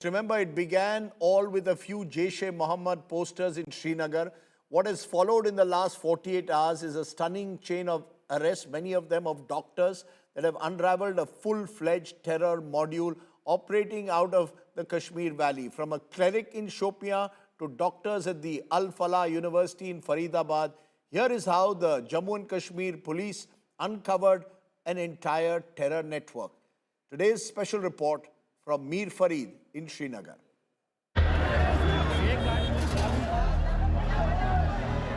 Remember, it began all with a few Jaish-e-Mohammed posters in Srinagar. What has followed in the last 48 hours is a stunning chain of arrests, many of them of doctors, that have unraveled a full-fledged terror module operating out of the Kashmir Valley. From a cleric in Shopian to doctors at the Al-Falah University in Faridabad, here is how the Jammu and Kashmir police uncovered an entire terror network. Today's special report from Mir Farid in Srinagar.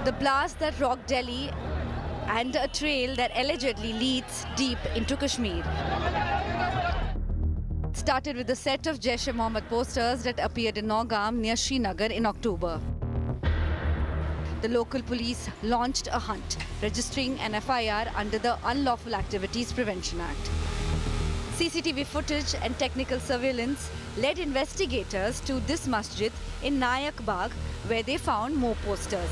The blast that rocked Delhi and a trail that allegedly leads deep into Kashmir. It started with a set of Jaish-e-Mohammed posters that appeared in Naugam near Srinagar in October. The local police launched a hunt, registering an FIR under the Unlawful Activities Prevention Act. CCTV footage and technical surveillance led investigators to this masjid in Nayak Bagh, where they found more posters.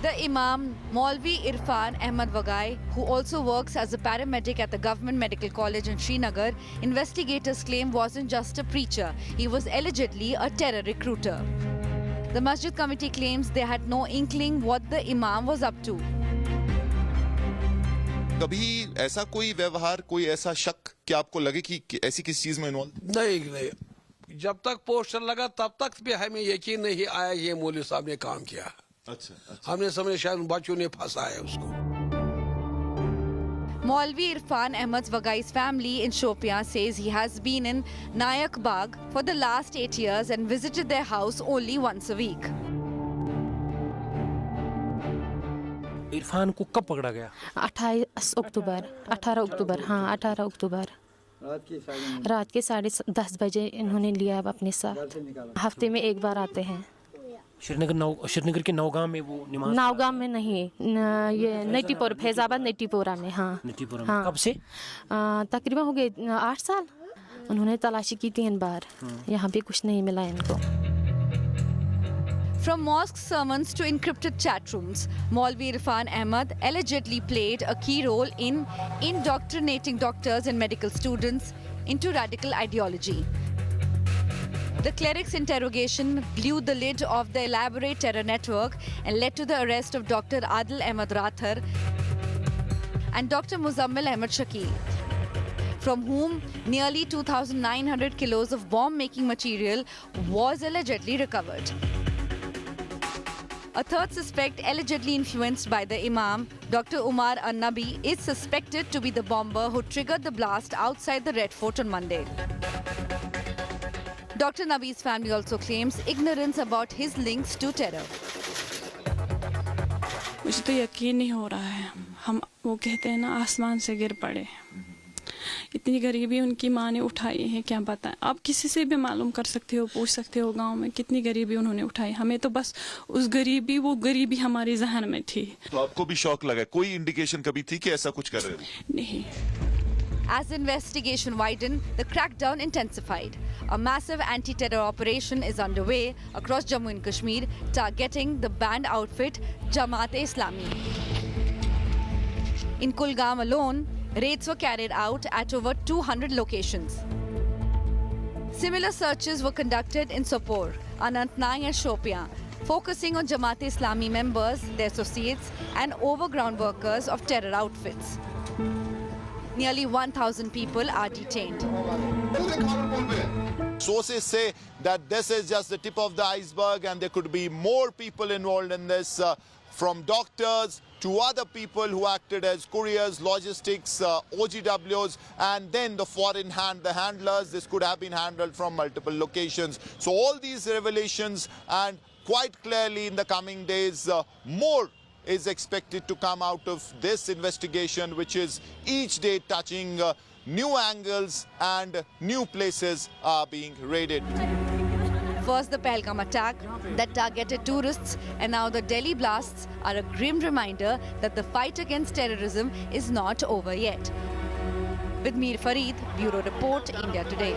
The Imam, Maulvi Irfan Ahmad Wagai, who also works as a paramedic at the Government Medical College in Srinagar, investigators claim wasn't just a preacher, he was allegedly a terror recruiter. The Masjid Committee claims they had no inkling what the Imam was up to. कभी ऐसा कोई व्यवहार, कोई ऐसा शक कि आपको लगे कि ऐसी किसी चीज में इन्वॉल्व? नहीं, जब तक पोस्टर लगा तब तक भी हमें यकीन नहीं आया ये मौलवी साहब ने काम किया। अच्छा। हमने समझा शायद बच्चों ने फंसाया उसको। Maulvi Irfan Ahmad Wagai's family in Shopian says he has been in Nayak Bagh for the last 8 years and visited their house only once a week. Irfan को कब पकड़ा गया? 18 अक्टूबर, हाँ 18 अक्टूबर रात के 10:30 बजे इन्होंने लिया अपने साथ। हफ्ते में एक बार आते हैं। श्रीनगर के नौगाम में वो नमाज? नौगाम में नहीं, ये नेटीपुर, फैजाबाद नेटीपुरा में। हाँ नेटीपुरा में। हाँ। कब से? तकरीबन हो गए 8 साल। उन्होंने तलाशी की 3 बार, यहाँ पे कुछ नहीं मिला इनको। From mosque sermons to encrypted chat rooms, Maulvi Irfan Ahmad allegedly played a key role in indoctrinating doctors and medical students into radical ideology. The cleric's interrogation blew the lid of the elaborate terror network and led to the arrest of Dr. Adil Ahmad Rathar and Dr. Muzammil Ahmad Shakil, from whom nearly 2,900 kilos of bomb-making material was allegedly recovered. A third suspect, allegedly influenced by the Imam, Dr. Umar An-Nabi, is suspected to be the bomber who triggered the blast outside the Red Fort on Monday. Dr. Nabi's family also claims ignorance about his links to terror. मुझे तो यकीन नहीं हो रहा है। हम वो कहते हैं ना, आसमान से गिर पड़े। इतनी गरीबी उनकी माँ ने उठाई है, क्या बताएं। आप किसी से भी मालूम कर सकते हो, पूछ सकते हो गांव में कितनी गरीबी उन्होंने उठाई। हमें तो बस वो गरीबी हमारे जहन में थी। तो आपको भी शौक लगा? कोई इंडिकेशन कभी थी कि ऐसा कुछ कर रहे थे? नहीं। As the investigation widened, the crackdown intensified. A massive anti-terror operation is underway across Jammu and Kashmir, targeting the banned outfit Jamaat-e-Islami. In Kulgam alone, raids were carried out at over 200 locations. Similar searches were conducted in Sopore, Anantnag and Shopian, focusing on Jamaat-e-Islami members, their associates and overground workers of terror outfits. Nearly 1,000 people are detained. Sources say that this is just the tip of the iceberg and there could be more people involved in this, from doctors to other people who acted as couriers, logistics, OGWs, and then the foreign the handlers. This could have been handled from multiple locations. So all these revelations, and quite clearly in the coming days, more is expected to come out of this investigation, which is each day touching new angles and new places are being raided. First the Pahalgam attack that targeted tourists, and now the Delhi blasts are a grim reminder that the fight against terrorism is not over yet. With Mir Farid, Bureau Report, India Today.